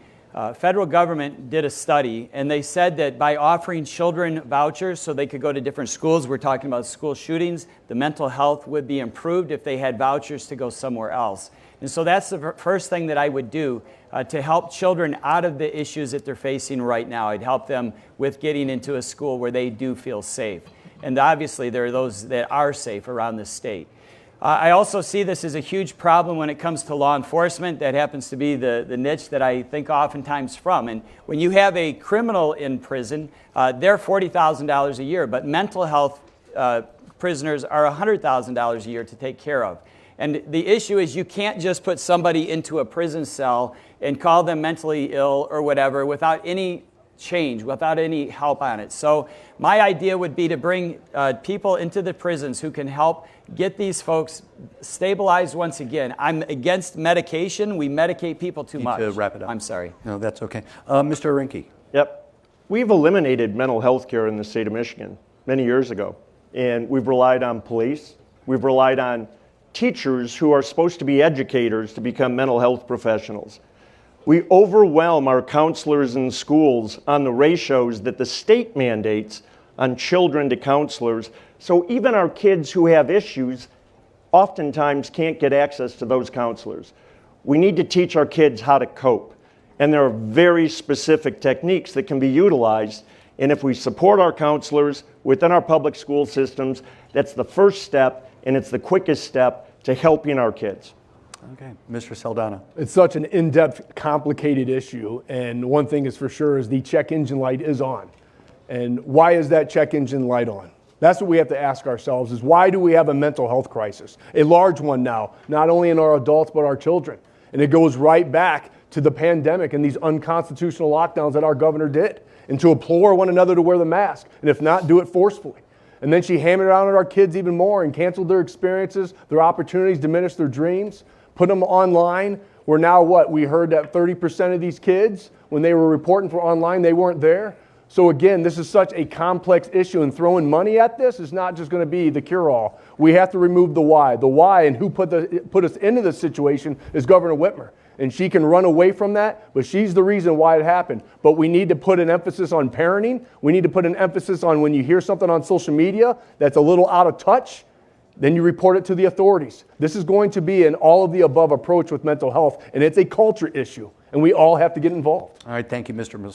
federal government did a study, and they said that by offering children vouchers so they could go to different schools, we're talking about school shootings, the mental health would be improved if they had vouchers to go somewhere else. And so that's the first thing that I would do to help children out of the issues that they're facing right now. I'd help them with getting into a school where they do feel safe. And obviously there are those that are safe around the state. I also see this as a huge problem when it comes to law enforcement. That happens to be the niche that I think oftentimes from. And when you have a criminal in prison, they're $40,000 a year, but mental health prisoners are $100,000 a year to take care of. And the issue is you can't just put somebody into a prison cell and call them mentally ill or whatever without any change, without any help on it. So my idea would be to bring people into the prisons who can help get these folks stabilized once again. I'm against medication. We medicate people too much. To wrap it up. I'm sorry. No, that's okay. Mr. Rinke. Yep. We've eliminated mental health care in the state of Michigan many years ago. And we've relied on police. We've relied on teachers who are supposed to be educators to become mental health professionals. We overwhelm our counselors in schools on the ratios that the state mandates on children to counselors. So even our kids who have issues oftentimes can't get access to those counselors. We need to teach our kids how to cope. And there are very specific techniques that can be utilized. And if we support our counselors within our public school systems, that's the first step, and it's the quickest step to helping our kids. Okay, Mr. Saldana. It's such an in-depth, complicated issue, and one thing is for sure is the check engine light is on. And why is that check engine light on? That's what we have to ask ourselves is why do we have a mental health crisis? A large one now, not only in our adults but our children. And it goes right back to the pandemic and these unconstitutional lockdowns that our governor did, and to implore one another to wear the mask, and if not, do it forcefully. And then she hammered out at our kids even more and canceled their experiences, their opportunities, diminished their dreams, put them online. Where now what? We heard that 30% of these kids, when they were reporting for online, they weren't there. So again, this is such a complex issue, and throwing money at this is not just going to be the cure-all. We have to remove the why. The why and who put us into this situation is Governor Whitmer. And she can run away from that, but she's the reason why it happened. But we need to put an emphasis on parenting. We need to put an emphasis on when you hear something on social media that's a little out of touch, then you report it to the authorities. This is going to be an all-of-the-above approach with mental health, and it's a culture issue, and we all have to get involved. All right, thank you, Mr.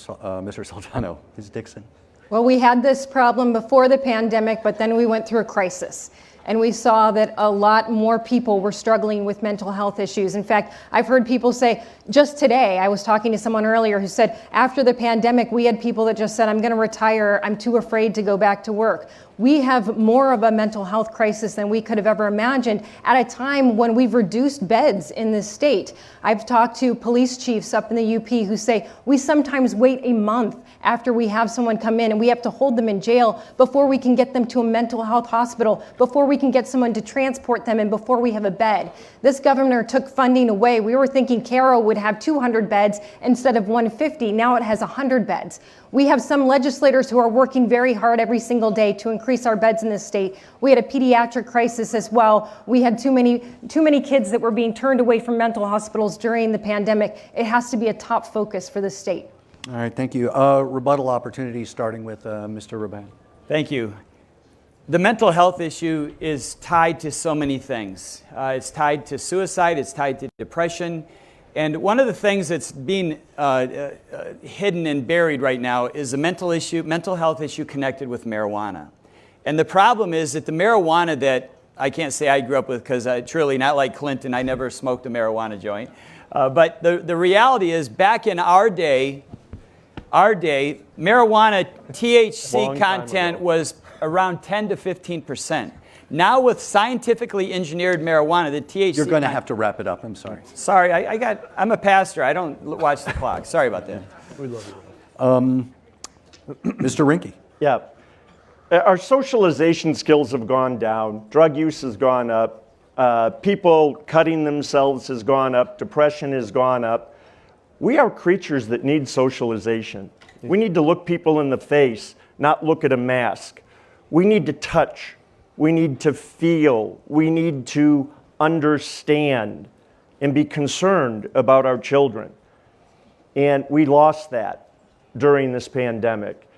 Saldana. Ms. Dixon. Well, we had this problem before the pandemic, but then we went through a crisis. And we saw that a lot more people were struggling with mental health issues. In fact, I've heard people say, just today, I was talking to someone earlier who said, after the pandemic, we had people that just said, I'm going to retire, I'm too afraid to go back to work. We have more of a mental health crisis than we could have ever imagined at a time when we've reduced beds in this state. I've talked to police chiefs up in the UP who say, we sometimes wait a month after we have someone come in and we have to hold them in jail before we can get them to a mental health hospital, before we can get someone to transport them, and before we have a bed. This governor took funding away. We were thinking Carroll would have 200 beds instead of 150. Now it has 100 beds. We have some legislators who are working very hard every single day to increase our beds in this state. We had a pediatric crisis as well. We had too many kids that were being turned away from mental hospitals during the pandemic. It has to be a top focus for the state. All right, thank you. Rebuttal opportunities, starting with Mr. Rebuttal. Thank you. The mental health issue is tied to so many things. It's tied to suicide, it's tied to depression. And one of the things that's being hidden and buried right now is a mental health issue connected with marijuana. And the problem is that the marijuana that I can't say I grew up with, because truly, not like Clinton, I never smoked a marijuana joint. But the reality is, back in our day, marijuana THC content was around 10 to 15%. Now with scientifically engineered marijuana, the THC... You're going to have to wrap it up. I'm sorry. Sorry, I'm a pastor. I don't watch the clock. Sorry about that. We love you. Mr. Rinke. Yeah. Our socialization skills have gone down. Drug use has gone up. People cutting themselves has gone up. Depression has gone up. We are creatures that need socialization. We need to look people in the face, not look at a mask. We need to touch. We need to feel. We need to understand and be concerned about our children. And we lost that during this pandemic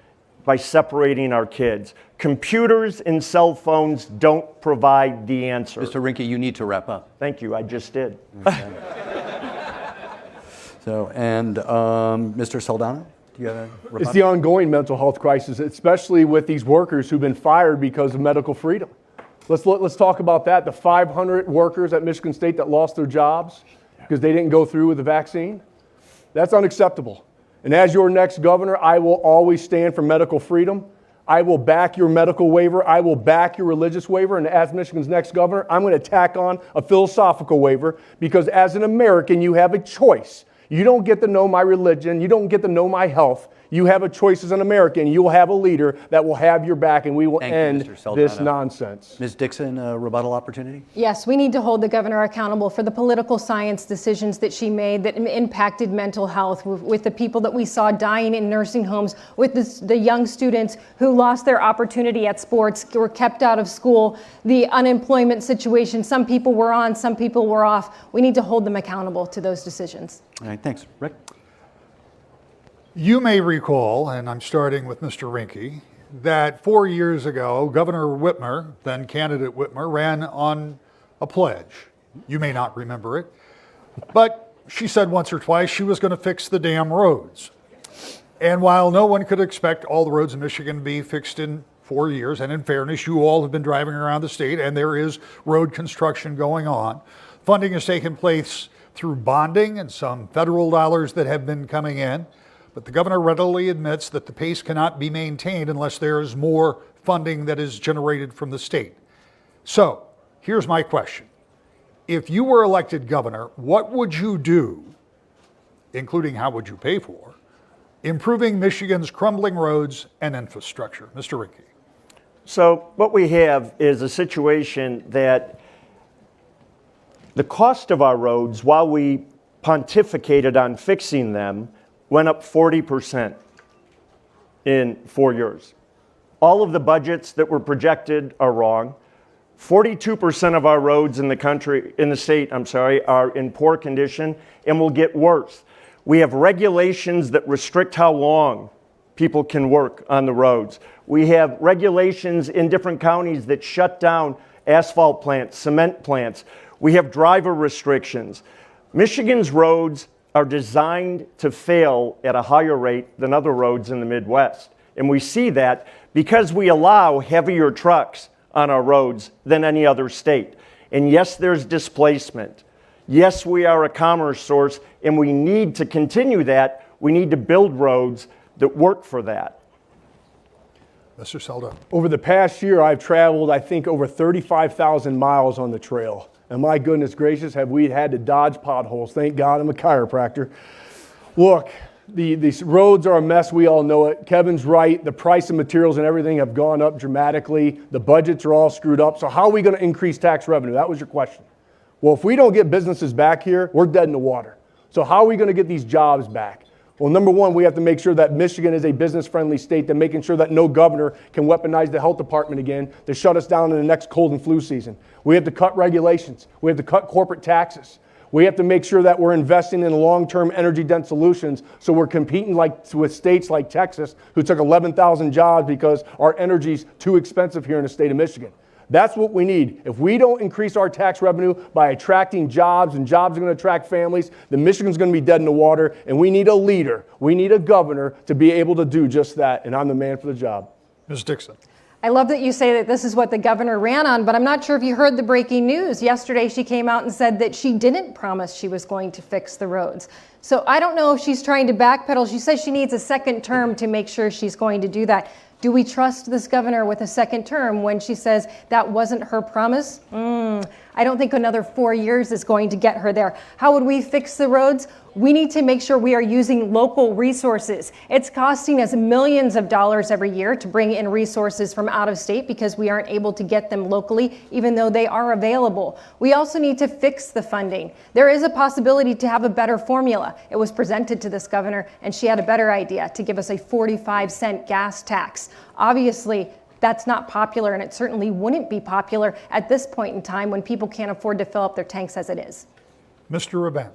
by separating our kids. Computers and cell phones don't provide the answer. Mr. Rinke, you need to wrap up. Thank you, I just did. Okay. Mr. Saldana? Do you have a rebuttal? It's the ongoing mental health crisis, especially with these workers who've been fired because of medical freedom. Let's talk about that. The 500 workers at Michigan State that lost their jobs because they didn't go through with the vaccine. That's unacceptable. And as your next governor, I will always stand for medical freedom. I will back your medical waiver. I will back your religious waiver. And as Michigan's next governor, I'm going to tack on a philosophical waiver, because as an American, you have a choice. You don't get to know my religion. You don't get to know my health. You have a choice as an American. You will have a leader that will have your back, and we will end this nonsense. Ms. Dixon, a rebuttal opportunity? Yes, we need to hold the governor accountable for the political science decisions that she made that impacted mental health, with the people that we saw dying in nursing homes, with the young students who lost their opportunity at sports, were kept out of school, the unemployment situation. Some people were on, some people were off. We need to hold them accountable to those decisions. All right, thanks. Rick? You may recall, and I'm starting with Mr. Rinke, that 4 years ago, Governor Whitmer, then candidate Whitmer, ran on a pledge. You may not remember it, but she said once or twice she was going to fix the damn roads. And while no one could expect all the roads in Michigan to be fixed in 4 years, and in fairness, you all have been driving around the state and there is road construction going on, funding has taken place through bonding and some federal dollars that have been coming in. But the governor readily admits that the pace cannot be maintained unless there is more funding that is generated from the state. So here's my question. If you were elected governor, what would you do, including how would you pay for, improving Michigan's crumbling roads and infrastructure? Mr. Rinke. So what we have is a situation that the cost of our roads, while we pontificated on fixing them, went up 40% in 4 years. All of the budgets that were projected are wrong. 42% of our roads in the state, are in poor condition and will get worse. We have regulations that restrict how long people can work on the roads. We have regulations in different counties that shut down asphalt plants, cement plants. We have driver restrictions. Michigan's roads are designed to fail at a higher rate than other roads in the Midwest. And we see that because we allow heavier trucks on our roads than any other state. And yes, there's displacement. Yes, we are a commerce source, and we need to continue that. We need to build roads that work for that. Mr. Selda. Over the past year, I've traveled, I think, over 35,000 miles on the trail. And my goodness gracious, have we had to dodge potholes. Thank God I'm a chiropractor. Look, these roads are a mess. We all know it. Kevin's right. The price of materials and everything have gone up dramatically. The budgets are all screwed up. So how are we going to increase tax revenue? That was your question. Well, if we don't get businesses back here, we're dead in the water. So how are we going to get these jobs back? Well, number one, we have to make sure that Michigan is a business-friendly state, that making sure that no governor can weaponize the health department again to shut us down in the next cold and flu season. We have to cut regulations. We have to cut corporate taxes. We have to make sure that we're investing in long-term energy-dense solutions so we're competing with states like Texas, who took 11,000 jobs because our energy's too expensive here in the state of Michigan. That's what we need. If we don't increase our tax revenue by attracting jobs, and jobs are going to attract families, then Michigan's going to be dead in the water, and we need a leader. We need a governor to be able to do just that, and I'm the man for the job. Ms. Dixon. I love that you say that this is what the governor ran on, but I'm not sure if you heard the breaking news. Yesterday, she came out and said that she didn't promise she was going to fix the roads. So I don't know if she's trying to backpedal. She says she needs a second term to make sure she's going to do that. Do we trust this governor with a second term when she says that wasn't her promise? I don't think another 4 years is going to get her there. How would we fix the roads? We need to make sure we are using local resources. It's costing us millions of dollars every year to bring in resources from out of state because we aren't able to get them locally, even though they are available. We also need to fix the funding. There is a possibility to have a better formula. It was presented to this governor, and she had a better idea to give us a 45-cent gas tax. Obviously, that's not popular, and it certainly wouldn't be popular at this point in time when people can't afford to fill up their tanks as it is. Mr. Rebuttal.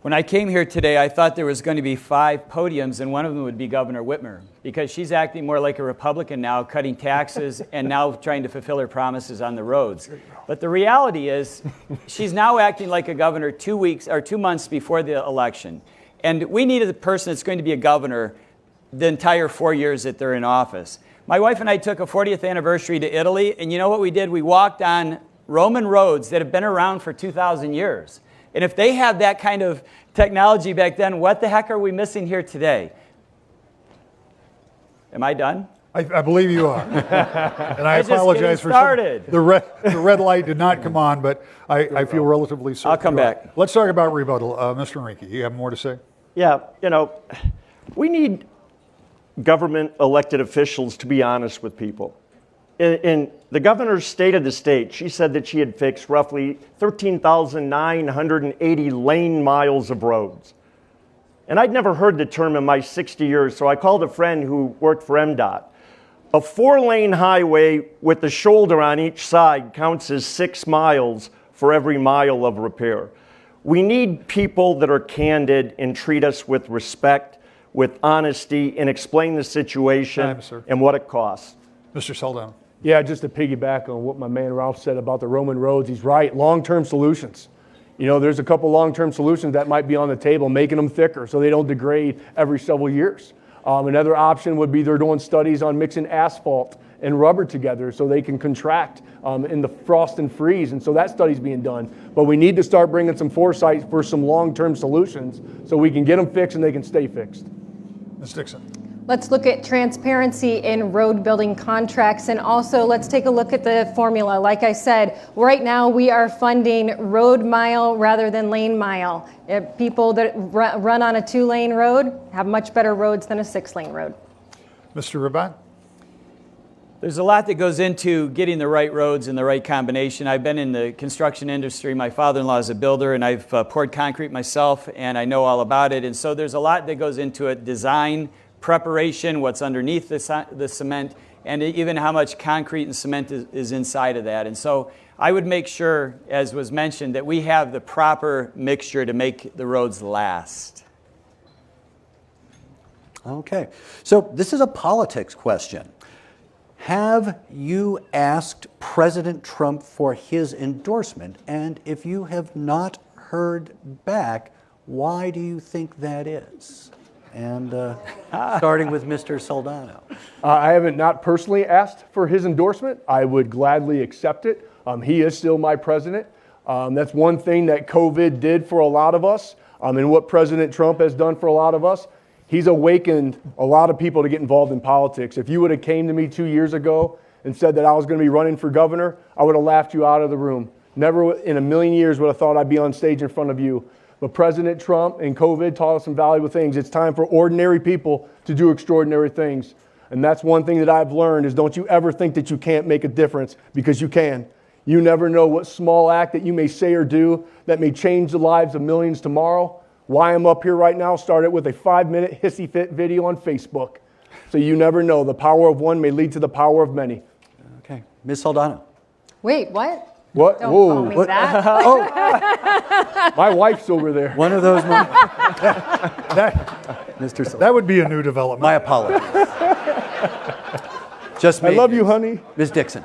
When I came here today, I thought there was going to be 5 podiums, and one of them would be Governor Whitmer, because she's acting more like a Republican now, cutting taxes and now trying to fulfill her promises on the roads. But the reality is, she's now acting like a governor 2 months before the election. And we needed a person that's going to be a governor the entire 4 years that they're in office. My wife and I took a 40th anniversary to Italy, and you know what we did? We walked on Roman roads that have been around for 2,000 years. And if they had that kind of technology back then, what the heck are we missing here today? Am I done? I believe you are. And I apologize for started. The red light did not come on, but I feel relatively certain. I'll come back. Let's talk about rebuttal. Mr. Rinke, you have more to say? Yeah, we need government elected officials to be honest with people. In the governor's State of the State, she said that she had fixed roughly 13,980 lane miles of roads. And I'd never heard the term in my 60 years, so I called a friend who worked for MDOT. A 4-lane highway with the shoulder on each side counts as 6 miles for every mile of repair. We need people that are candid and treat us with respect, with honesty, and explain the situation and what it costs. Mr. Saldana. Yeah, just to piggyback on what my man Ralph said about the Roman roads, he's right. Long-term solutions. There's a couple long-term solutions that might be on the table, making them thicker so they don't degrade every several years. Another option would be they're doing studies on mixing asphalt and rubber together so they can contract in the frost and freeze, and so that study's being done. But we need to start bringing some foresight for some long-term solutions so we can get them fixed and they can stay fixed. Ms. Dixon. Let's look at transparency in road building contracts, and also let's take a look at the formula. Like I said, right now we are funding road mile rather than lane mile. People that run on a 2-lane road have much better roads than a 6-lane road. Mr. Rabat. There's a lot that goes into getting the right roads and the right combination. I've been in the construction industry. My father-in-law is a builder, and I've poured concrete myself, and I know all about it. And so there's a lot that goes into it: design, preparation, what's underneath the cement, and even how much concrete and cement is inside of that. And so I would make sure, as was mentioned, that we have the proper mixture to make the roads last. Okay, so this is a politics question. Have you asked President Trump for his endorsement? And if you have not heard back, why do you think that is? And starting with Mr. Saldana. I haven't not personally asked for his endorsement. I would gladly accept it. He is still my president. That's one thing that COVID did for a lot of us, and what President Trump has done for a lot of us. He's awakened a lot of people to get involved in politics. If you would have came to me 2 years ago and said that I was going to be running for governor, I would have laughed you out of the room. Never in a million years would have thought I'd be on stage in front of you. But President Trump and COVID taught us some valuable things. It's time for ordinary people to do extraordinary things. And that's one thing that I've learned is don't you ever think that you can't make a difference, because you can. You never know what small act that you may say or do that may change the lives of millions tomorrow Why I'm up here right now started with a 5-minute hissy fit video on Facebook. So you never know. The power of one may lead to the power of many. Okay. Ms. Saldana. Wait, what? What? Don't Whoa. call me What? that. Oh, my wife's over there. One of those moments. That, Mr. Saldana. that would be a new development. My apologies. Just I me. love you, honey. Ms. Dixon.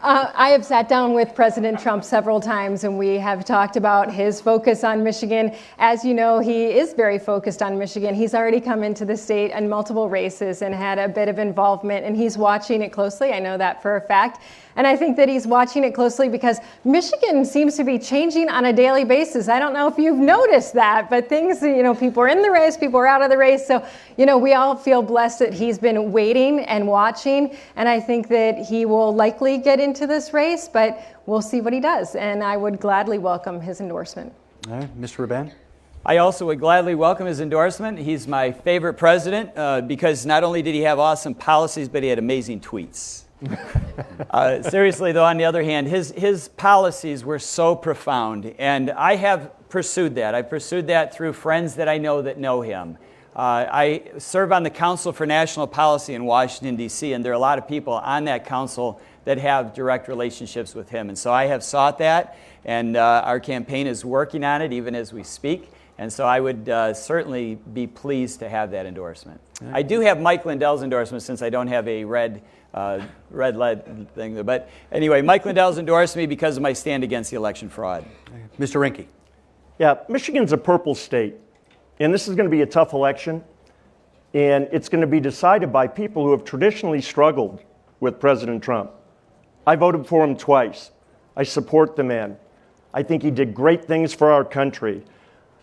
I have sat down with President Trump several times, and we have talked about his focus on Michigan. As you know, he is very focused on Michigan. He's already come into the state in multiple races and had a bit of involvement, and he's watching it closely. I know that for a fact. And I think that he's watching it closely because Michigan seems to be changing on a daily basis. I don't know if you've noticed that, but things, people are in the race, people are out of the race. So, we all feel blessed that he's been waiting and watching. And I think that he will likely get into this race, but we'll see what he does. And I would gladly welcome his endorsement. All right. Mr. Raban. I also would gladly welcome his endorsement. He's my favorite president because not only did he have awesome policies, but he had amazing tweets. Seriously, though, on the other hand, his policies were so profound, and I have pursued that. I pursued that through friends that I know that know him. I serve on the Council for National Policy in Washington, D.C., and there are a lot of people on that council that have direct relationships with him. And so I have sought that, and our campaign is working on it even as we speak. And so I would certainly be pleased to have that endorsement. Right. I do have Mike Lindell's endorsement since I don't have a red lead thing. But anyway, Mike Lindell's endorsed me because of my stand against the election fraud. Mr. Rinke. Yeah, Michigan's a purple state, and this is going to be a tough election, and it's going to be decided by people who have traditionally struggled with President Trump. I voted for him twice. I support the man. I think he did great things for our country.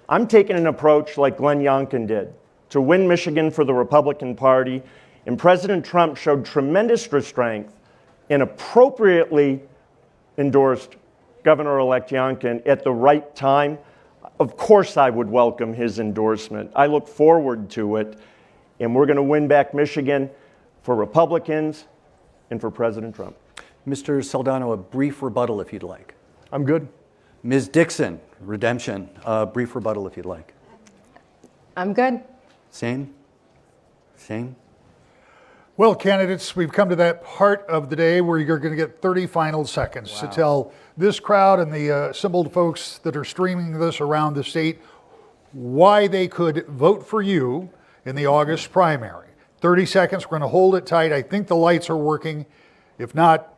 I'm taking an approach like Glenn Youngkin did to win Michigan for the Republican Party, and President Trump showed tremendous restraint and appropriately endorsed Governor-elect Youngkin at the right time. Of course I would welcome his endorsement. I look forward to it, and we're going to win back Michigan for Republicans and for President Trump. Mr. Saldana, a brief rebuttal if you'd like. I'm good. Ms. Dixon, redemption, brief rebuttal if you'd like. I'm good. Same? Well, candidates, we've come to that part of the day where you're going to get 30 final seconds to tell this crowd and the assembled folks that are streaming this around the state why they could vote for you in the August primary. 30 seconds, we're going to hold it tight. I think the lights are working. If not,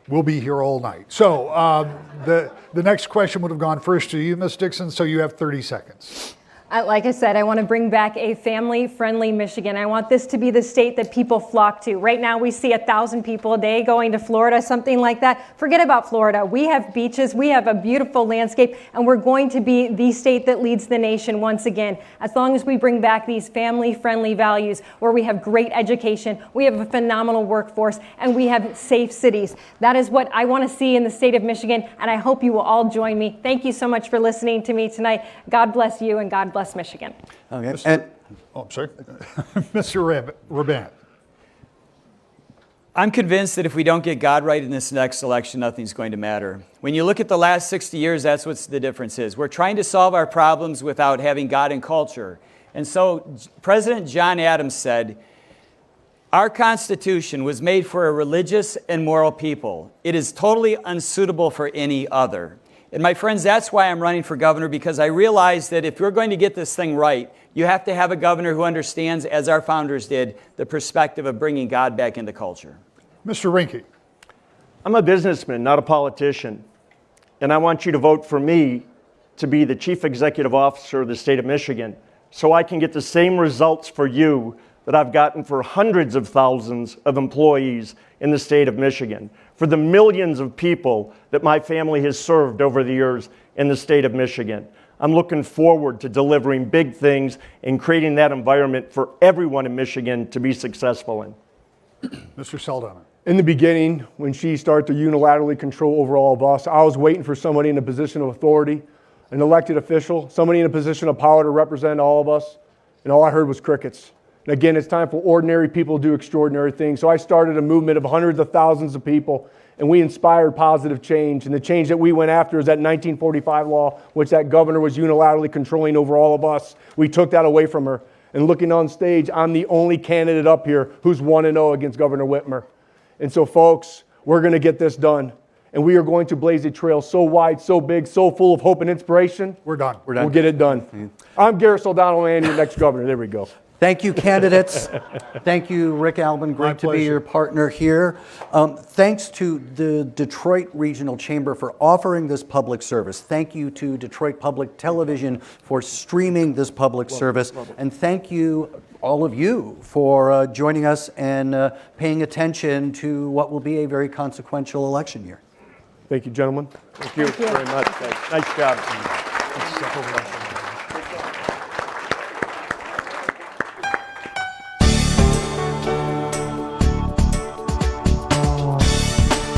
we'll be here all night. So the next question would have gone first to you, Ms. Dixon, so you have 30 seconds. Like I said, I want to bring back a family-friendly Michigan. I want this to be the state that people flock to. Right now, we see 1,000 people a day going to Florida, something like that. Forget about Florida. We have beaches, we have a beautiful landscape, and we're going to be the state that leads the nation once again. As long as we bring back these family-friendly values where we have great education, we have a phenomenal workforce, and we have safe cities. That is what I want to see in the state of Michigan, and I hope you will all join me. Thank you so much for listening to me tonight. God bless you, and God bless Michigan. Okay. I'm sorry. Mr. Raban. I'm convinced that if we don't get God right in this next election, nothing's going to matter. When you look at the last 60 years, that's what the difference is. We're trying to solve our problems without having God in culture. And so President John Adams said, "Our Constitution was made for a religious and moral people. It is totally unsuitable for any other." And my friends, that's why I'm running for governor, because I realize that if we're going to get this thing right, you have to have a governor who understands, as our founders did, the perspective of bringing God back into culture. Mr. Rinke. I'm a businessman, not a politician, and I want you to vote for me to be the Chief Executive Officer of the state of Michigan so I can get the same results for you that I've gotten for hundreds of thousands of employees in the state of Michigan, for the millions of people that my family has served over the years in the state of Michigan. I'm looking forward to delivering big things and creating that environment for everyone in Michigan to be successful in. Mr. Saldana. In the beginning, when she started to unilaterally control over all of us, I was waiting for somebody in a position of authority, an elected official, somebody in a position of power to represent all of us, and all I heard was crickets. And again, it's time for ordinary people to do extraordinary things. So I started a movement of hundreds of thousands of people and we inspired positive change. And the change that we went after is that 1945 law, which that governor was unilaterally controlling over all of us. We took that away from her. And looking on stage, I'm the only candidate up here who's 1-0 against Governor Whitmer. And so, folks, we're going to get this done. And we are going to blaze a trail so wide, so big, so full of hope and inspiration. We're done. We'll get it done. I'm Garrett Soldano, and your next governor. There we go. Thank you, candidates. Thank you, Rick Albin. Great to be your partner here. Thanks to the Detroit Regional Chamber for offering this public service. Thank you to Detroit Public Television for streaming this public service. And thank you, all of you, for joining us and paying attention to what will be a very consequential election year. Thank you, gentlemen. Thank you very much. Nice job.